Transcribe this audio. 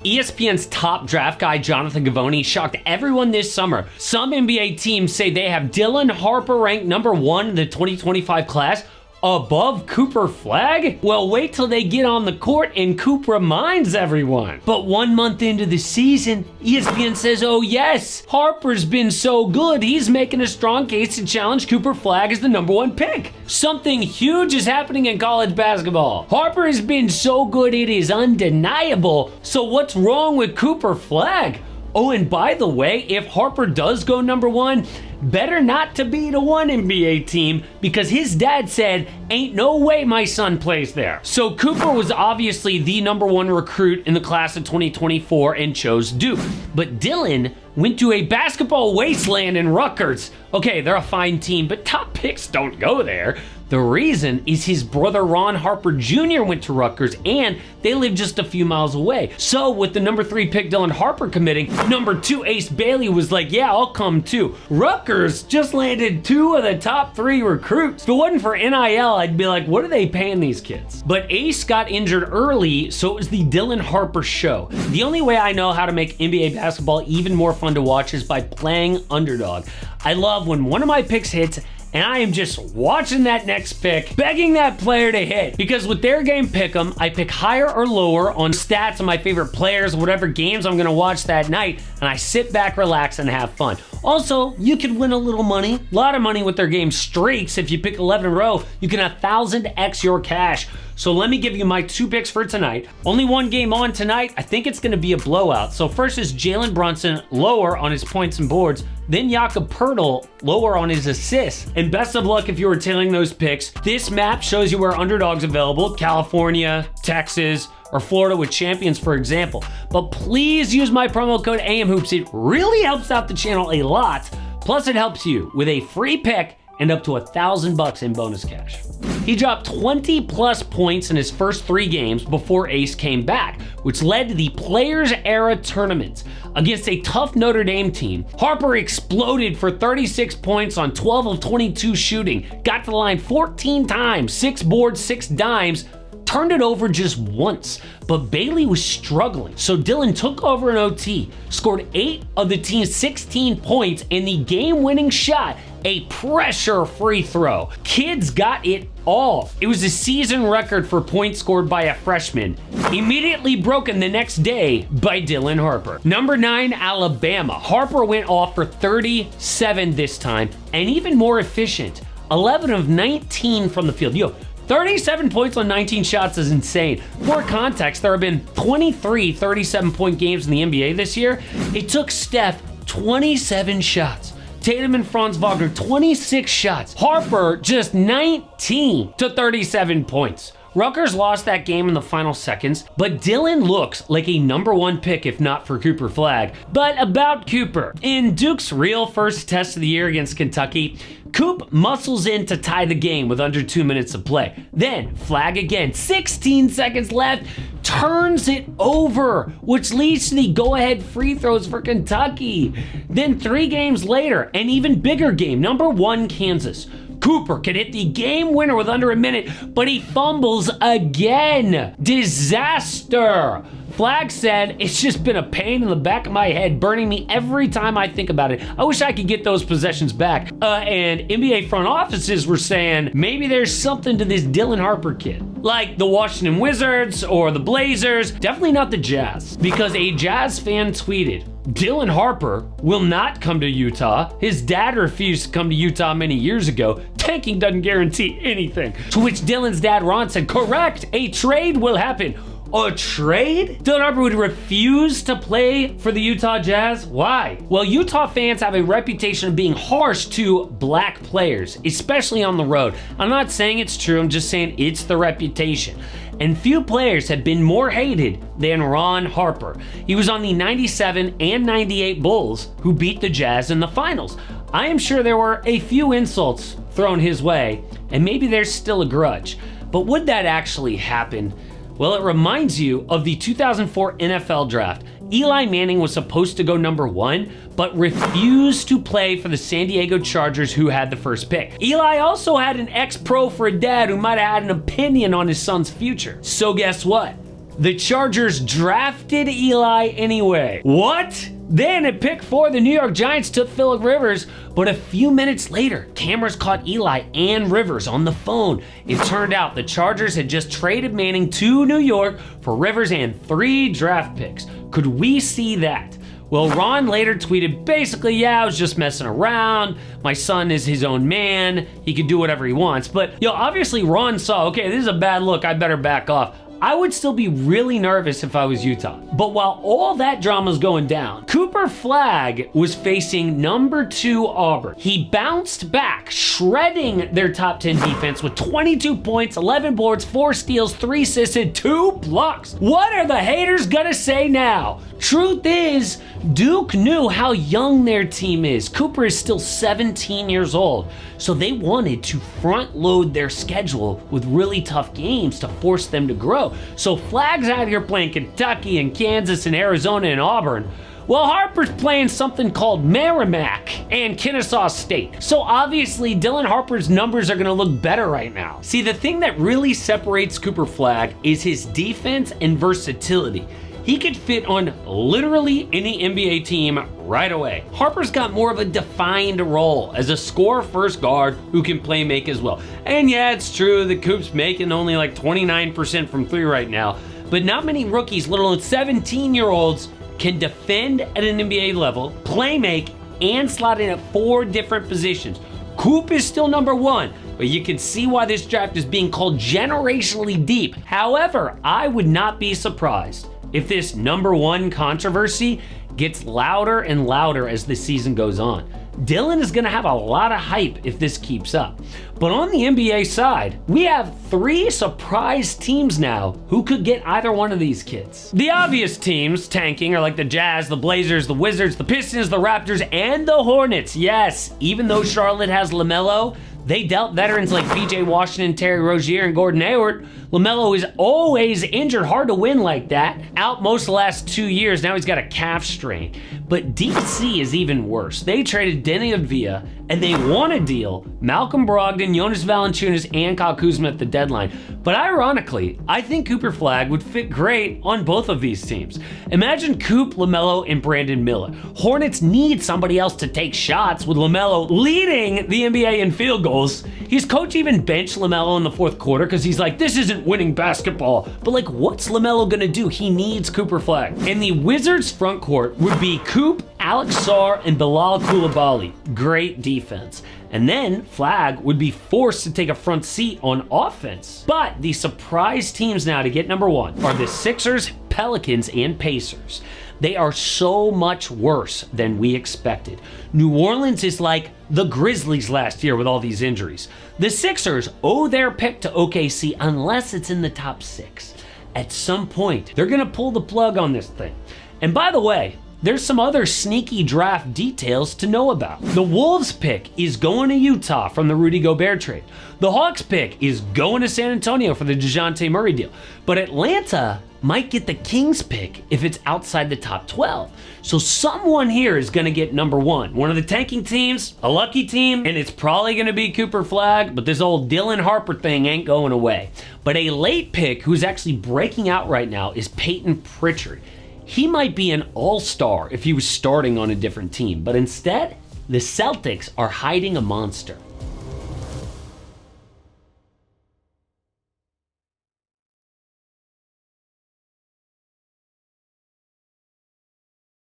ESPN's top draft guy, Jonathan Givony, shocked everyone this summer. Some NBA teams say they have Dylan Harper ranked number 1 in the 2025 class, above Cooper Flagg? Well, wait till they get on the court and Coop reminds everyone. But 1 month into the season, ESPN says, oh yes, Harper's been so good, he's making a strong case to challenge Cooper Flagg as the number 1 pick. Something huge is happening in college basketball. Harper has been so good, it is undeniable. So what's wrong with Cooper Flagg? Oh, and by the way, if Harper does go number 1, better not to beat a 1 NBA team, because his dad said, ain't no way my son plays there. So Cooper was obviously the number 1 recruit in the class of 2024 and chose Duke. But Dylan went to a basketball wasteland in Rutgers. Okay, they're a fine team, but top picks don't go there. The reason is his brother Ron Harper Jr. went to Rutgers and they live just a few miles away. So with the number 3 pick Dylan Harper committing, number 2 Ace Bailey was like, yeah, I'll come too. Rutgers just landed 2 of the top 3 recruits. If it wasn't for NIL, I'd be like, what are they paying these kids? But Ace got injured early, so it was the Dylan Harper show. The only way I know how to make NBA basketball even more fun to watch is by playing Underdog. I love when one of my picks hits and I am just watching that next pick, begging that player to hit. Because with their game pick'em, I pick higher or lower on stats of my favorite players, whatever games I'm gonna watch that night, and I sit back, relax, and have fun. Also, you can win a little money, a lot of money with their game streaks. If you pick 11 in a row, you can 1,000x your cash. So let me give you my 2 picks for tonight. Only 1 game on tonight. I think it's gonna be a blowout. So first is Jalen Brunson, lower on his points and boards. Then Jakob Poeltl, lower on his assists. And best of luck if you were tailing those picks. This map shows you where Underdog's available. California, Texas, or Florida with Champions, for example. But please use my promo code AMHOOPS. It really helps out the channel a lot. Plus it helps you with a free pick and up to $1,000 in bonus cash. He dropped 20 plus points in his first 3 games before Ace came back, which led to the Players Era tournament. Against a tough Notre Dame team, Harper exploded for 36 points on 12 of 22 shooting, got to the line 14 times, 6 boards, 6 dimes, turned it over just once, but Bailey was struggling. So Dylan took over an OT, scored 8 of the team's 16 points, and the game-winning shot, a pressure free throw. Kids got it all. It was a season record for points scored by a freshman, immediately broken the next day by Dylan Harper. Number 9, Alabama. Harper went off for 37 this time, and even more efficient. 11 of 19 from the field. 37 points on 19 shots is insane. For context, there have been 23 37-point games in the NBA this year. It took Steph 27 shots. Tatum and Franz Wagner, 26 shots. Harper, just 19 to 37 points. Rutgers lost that game in the final seconds, but Dylan looks like a number 1 pick if not for Cooper Flagg. But about Cooper, in Duke's real first test of the year against Kentucky, Coop muscles in to tie the game with under 2 minutes of play. Then Flagg again, 16 seconds left, turns it over, which leads to the go-ahead free throws for Kentucky. Then 3 games later, an even bigger game, number 1 Kansas. Cooper can hit the game winner with under a minute, but he fumbles again. Disaster. Flagg said, it's just been a pain in the back of my head, burning me every time I think about it. I wish I could get those possessions back. And NBA front offices were saying, maybe there's something to this Dylan Harper kid. Like the Washington Wizards or the Blazers, definitely not the Jazz. Because a Jazz fan tweeted, Dylan Harper will not come to Utah. His dad refused to come to Utah many years ago. Tanking doesn't guarantee anything. To which Dylan's dad, Ron, said, correct, a trade will happen. A trade? Dylan Harper would refuse to play for the Utah Jazz? Why? Well, Utah fans have a reputation of being harsh to black players, especially on the road. I'm not saying it's true, I'm just saying it's the reputation. And few players have been more hated than Ron Harper. He was on the 97 and 98 Bulls who beat the Jazz in the finals. I am sure there were a few insults thrown his way, and maybe there's still a grudge. But would that actually happen? Well, it reminds you of the 2004 NFL draft. Eli Manning was supposed to go number 1, but refused to play for the San Diego Chargers, who had the first pick. Eli also had an ex-pro for a dad who might have had an opinion on his son's future. So guess what? The Chargers drafted Eli anyway. What? Then at pick 4, the New York Giants took Phillip Rivers, but a few minutes later, cameras caught Eli and Rivers on the phone. It turned out the Chargers had just traded Manning to New York for Rivers and 3 draft picks. Could we see that? Well, Ron later tweeted, basically, yeah, I was just messing around. My son is his own man. He can do whatever he wants. But, obviously Ron saw, okay, this is a bad look. I better back off. I would still be really nervous if I was Utah. But while all that drama's going down, Cooper Flagg was facing number 2 Auburn. He bounced back, shredding their top 10 defense with 22 points, 11 boards, 4 steals, 3 assists, and 2 blocks. What are the haters gonna say now? Truth is, Duke knew how young their team is. Cooper is still 17 years old, so they wanted to front load their schedule with really tough games to force them to grow. So Flagg's out here playing Kentucky and Kansas and Arizona and Auburn. Well, Harper's playing something called Merrimack and Kennesaw State. So obviously, Dylan Harper's numbers are gonna look better right now. See, the thing that really separates Cooper Flagg is his defense and versatility. He could fit on literally any NBA team right away. Harper's got more of a defined role as a score-first guard who can play make as well. And yeah, it's true that Coop's making only like 29% from 3 right now, but not many rookies, let alone 17-year-olds, can defend at an NBA level, play make, and slot in at 4 different positions. Coop is still number 1, but you can see why this draft is being called generationally deep. However, I would not be surprised if this number 1 controversy gets louder and louder as the season goes on. Dylan is gonna have a lot of hype if this keeps up. But on the NBA side, we have 3 surprise teams now who could get either one of these kids. The obvious teams tanking are like the Jazz, the Blazers, the Wizards, the Pistons, the Raptors, and the Hornets. Yes, even though Charlotte has LaMelo, they dealt veterans like PJ Washington, Terry Rozier, and Gordon Hayward. LaMelo is always injured, hard to win like that. Out most of the last 2 years, now he's got a calf strain. But DC is even worse. They traded Denny Avdija, and they won a deal Malcolm Brogdon, Jonas Valanciunas, and Kyle Kuzma at the deadline. But ironically, I think Cooper Flagg would fit great on both of these teams. Imagine Coop, LaMelo, and Brandon Miller. Hornets need somebody else to take shots with LaMelo leading the NBA in field goals. His coach even benched LaMelo in the 4th quarter because he's like, this isn't winning basketball. But like, what's LaMelo gonna do? He needs Cooper Flagg. And the Wizards front court would be Coop, Alex Sarr, and Bilal Coulibaly. Great defense. And then Flagg would be forced to take a front seat on offense. But the surprise teams now to get number 1 are the Sixers, Pelicans, and Pacers. They are so much worse than we expected. New Orleans is like the Grizzlies last year with all these injuries. The Sixers owe their pick to OKC unless it's in the top 6. At some point, they're gonna pull the plug on this thing. And by the way, there's some other sneaky draft details to know about. The Wolves pick is going to Utah from the Rudy Gobert trade. The Hawks pick is going to San Antonio for the DeJounte Murray deal. But Atlanta might get the Kings pick if it's outside the top 12. So someone here is gonna get number 1. One of the tanking teams, a lucky team, and it's probably gonna be Cooper Flagg, but this old Dylan Harper thing ain't going away. But a late pick who's actually breaking out right now is Peyton Pritchard. He might be an all-star if he was starting on a different team, but instead, the Celtics are hiding a monster.